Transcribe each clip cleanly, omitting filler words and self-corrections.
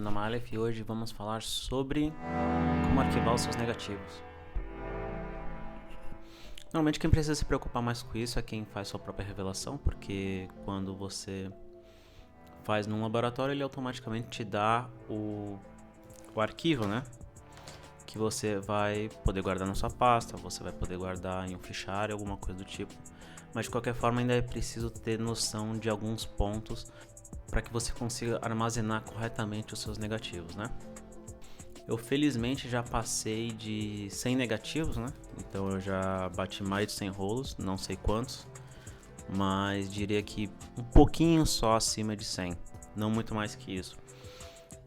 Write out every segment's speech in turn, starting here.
meu nome é Aleph e hoje vamos falar sobre como arquivar os seus negativos. Normalmente quem precisa se preocupar mais com isso é quem faz sua própria revelação, porque quando você faz num laboratório ele automaticamente te dá o arquivo, né? Que você vai poder guardar na sua pasta, você vai poder guardar em um fichário, alguma coisa do tipo. Mas de qualquer forma ainda é preciso ter noção de alguns pontos para que você consiga armazenar corretamente os seus negativos, né? Eu felizmente já passei de 100 negativos, né? Então eu já bati mais de 100 rolos, não sei quantos, mas diria que um pouquinho só acima de 100, não muito mais que isso.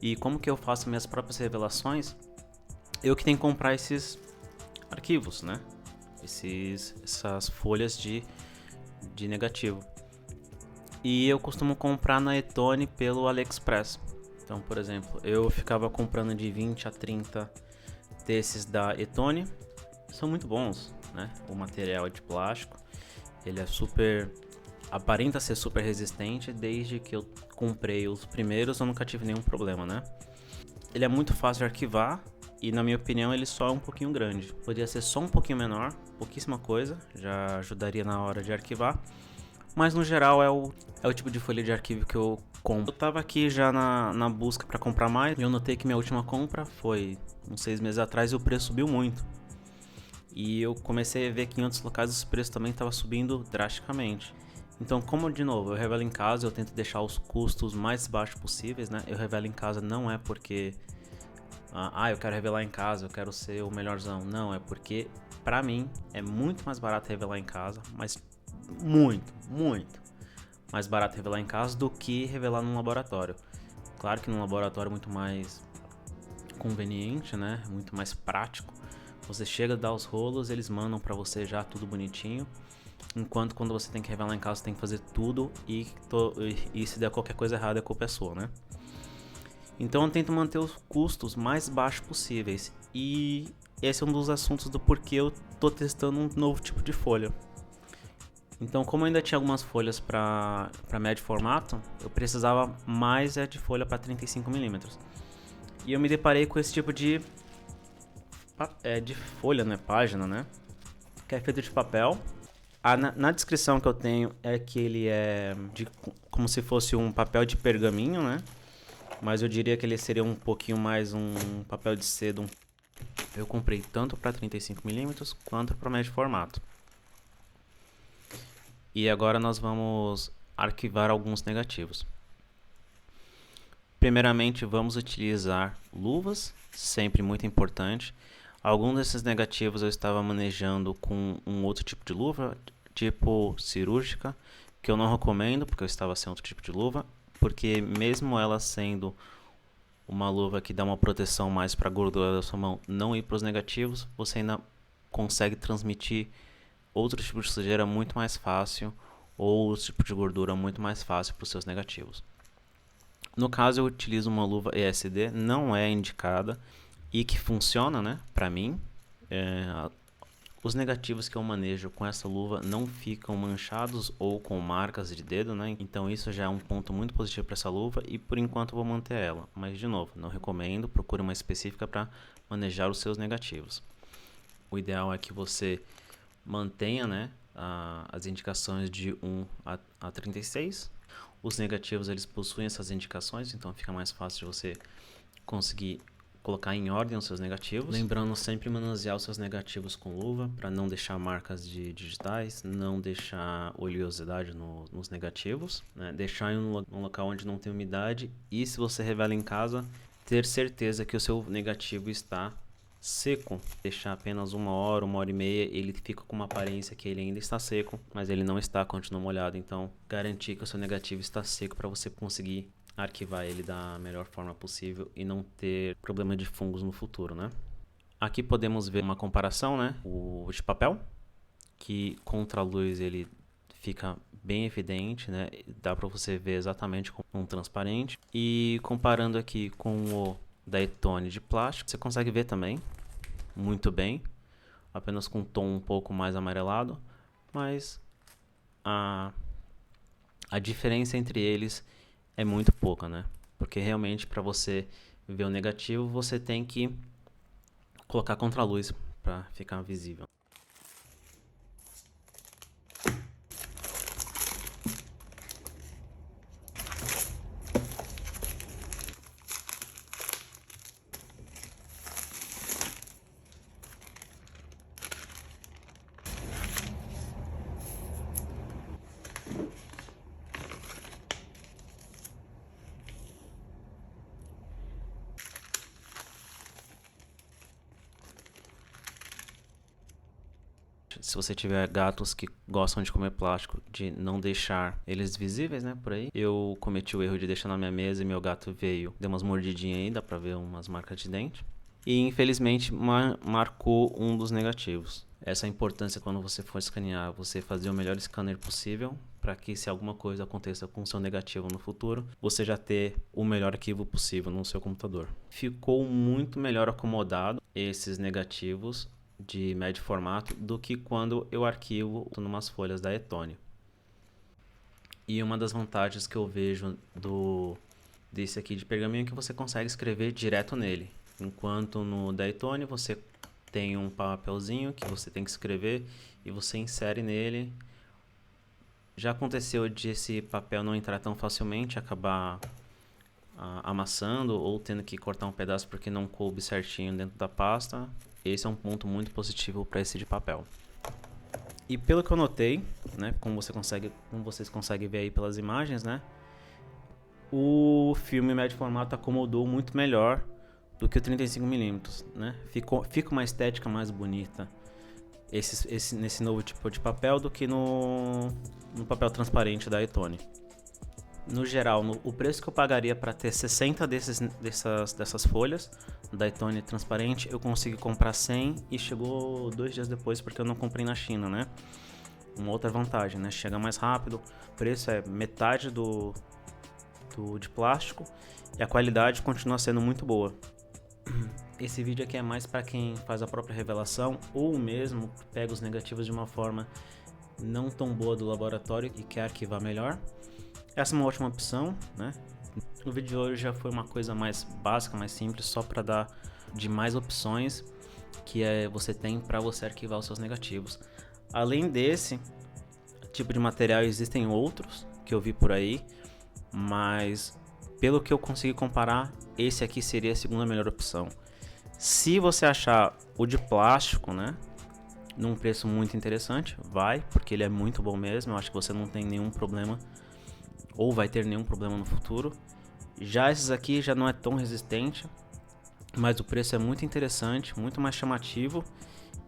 E como que eu faço minhas próprias revelações? Eu que tenho que comprar esses arquivos, né? Essas folhas de negativo. E eu costumo comprar na Etone pelo AliExpress. Então, por exemplo, eu ficava comprando de 20 a 30 desses da Etone. São muito bons, né? O material é de plástico. Ele é super... aparenta ser super resistente. Desde que eu comprei os primeiros, eu nunca tive nenhum problema, né? Ele é muito fácil de arquivar. E na minha opinião ele só é um pouquinho grande. Poderia ser só um pouquinho menor, pouquíssima coisa. Já ajudaria na hora de arquivar. Mas no geral é o tipo de folha de arquivo que eu compro. Eu tava aqui já na busca para comprar mais e eu notei que minha última compra foi uns 6 meses atrás e o preço subiu muito. E eu comecei a ver que em outros locais os preços também estavam subindo drasticamente. Então, como de novo, eu revelo em casa, eu tento deixar os custos mais baixos possíveis, né? Eu revelo em casa não é porque eu quero revelar em casa, eu quero ser o melhorzão. Não, é porque pra mim é muito mais barato revelar em casa, mas muito mais barato revelar em casa do que revelar num laboratório. Claro que num laboratório é muito mais conveniente, né? Muito mais prático. Você chega, dá os rolos, eles mandam pra você já tudo bonitinho. Enquanto quando você tem que revelar em casa, você tem que fazer tudo e se der qualquer coisa errada, a culpa é sua, né? Então eu tento manter os custos mais baixos possíveis. E esse é um dos assuntos do porquê eu tô testando um novo tipo de folha. Então, como eu ainda tinha algumas folhas para médio formato, eu precisava mais de folha para 35mm. E eu me deparei com esse tipo de folha, né, página, né, que é feito de papel. Na descrição que eu tenho é que ele é como se fosse um papel de pergaminho, né, mas eu diria que ele seria um pouquinho mais um papel de seda. Eu comprei tanto para 35mm quanto para médio formato. E agora nós vamos arquivar alguns negativos. Primeiramente, vamos utilizar luvas, sempre muito importante. Alguns desses negativos eu estava manejando com um outro tipo de luva, tipo cirúrgica, que eu não recomendo, porque eu estava sem outro tipo de luva, porque mesmo ela sendo uma luva que dá uma proteção mais para a gordura da sua mão não ir para os negativos, você ainda consegue transmitir outro tipo de sujeira muito mais fácil, ou outro tipo de gordura muito mais fácil para os seus negativos. No caso eu utilizo uma luva ESD, não é indicada e que funciona, né, para mim. Os negativos que eu manejo com essa luva não ficam manchados ou com marcas de dedo, né? Então isso já é um ponto muito positivo para essa luva e por enquanto eu vou manter ela. Mas de novo, não recomendo, procure uma específica para manejar os seus negativos. O ideal é que você mantenha, né, as indicações de 1 a 36. Os negativos eles possuem essas indicações, então fica mais fácil de você conseguir colocar em ordem os seus negativos. Lembrando sempre manusear os seus negativos com luva para não deixar marcas digitais, não deixar oleosidade nos negativos, né? Deixar em um local onde não tem umidade e, se você revela em casa, ter certeza que o seu negativo está seco. Deixar apenas 1 hora e meia, ele fica com uma aparência que ele ainda está seco, mas ele não está, continua molhado. Então garantir que o seu negativo está seco para você conseguir arquivar ele da melhor forma possível e não ter problema de fungos no futuro, né? Aqui podemos ver uma comparação, né? O de papel, que contra a luz ele fica bem evidente, né? Dá para você ver exatamente com um transparente. E comparando aqui com o da Etone de plástico, você consegue ver também muito bem, apenas com um tom um pouco mais amarelado, mas a diferença entre eles é muito pouca, né? Porque realmente para você ver o negativo, você tem que colocar contraluz para ficar visível. Se você tiver gatos que gostam de comer plástico, de não deixar eles visíveis, né, por aí. Eu cometi o erro de deixar na minha mesa e meu gato veio, deu umas mordidinhas aí, dá pra ver umas marcas de dente. E infelizmente marcou um dos negativos. Essa é a importância quando você for escanear, você fazer o melhor scanner possível, para que se alguma coisa aconteça com o seu negativo no futuro, você já ter o melhor arquivo possível no seu computador. Ficou muito melhor acomodado esses negativos de médio formato do que quando eu arquivo em umas folhas da Etone. E uma das vantagens que eu vejo desse aqui de pergaminho é que você consegue escrever direto nele. Enquanto no da Etone você tem um papelzinho que você tem que escrever e você insere nele. Já aconteceu de esse papel não entrar tão facilmente, acabar amassando ou tendo que cortar um pedaço porque não coube certinho dentro da pasta. Esse é um ponto muito positivo para esse de papel. E pelo que eu notei, né, como vocês conseguem ver aí pelas imagens, né, o filme médio formato acomodou muito melhor do que o 35mm, né? Fica uma estética mais bonita nesse novo tipo de papel do que no papel transparente da Etone. No geral, o preço que eu pagaria para ter 60 dessas folhas da Etone transparente, eu consegui comprar 100 e chegou 2 dias depois porque eu não comprei na China, né? Uma outra vantagem, né? Chega mais rápido, o preço é metade de plástico e a qualidade continua sendo muito boa. Esse vídeo aqui é mais para quem faz a própria revelação ou mesmo pega os negativos de uma forma não tão boa do laboratório e quer arquivar melhor. Essa é uma ótima opção, né? O vídeo de hoje já foi uma coisa mais básica, mais simples, só para dar de mais opções que você tem para você arquivar os seus negativos. Além desse tipo de material, existem outros que eu vi por aí, mas pelo que eu consegui comparar, esse aqui seria a segunda melhor opção. Se você achar o de plástico, né, num preço muito interessante, vai, porque ele é muito bom mesmo. Eu acho que você não tem nenhum problema ou vai ter nenhum problema no futuro. Já esses aqui já não é tão resistente, mas o preço é muito interessante, muito mais chamativo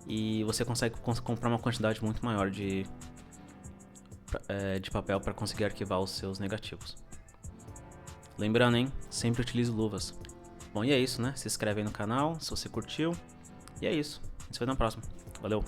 e você consegue comprar uma quantidade muito maior de papel para conseguir arquivar os seus negativos. Lembrando, hein? Sempre utilize luvas. Bom, e é isso, né? Se inscreve aí no canal se você curtiu. E é isso. A gente se vê na próxima. Valeu!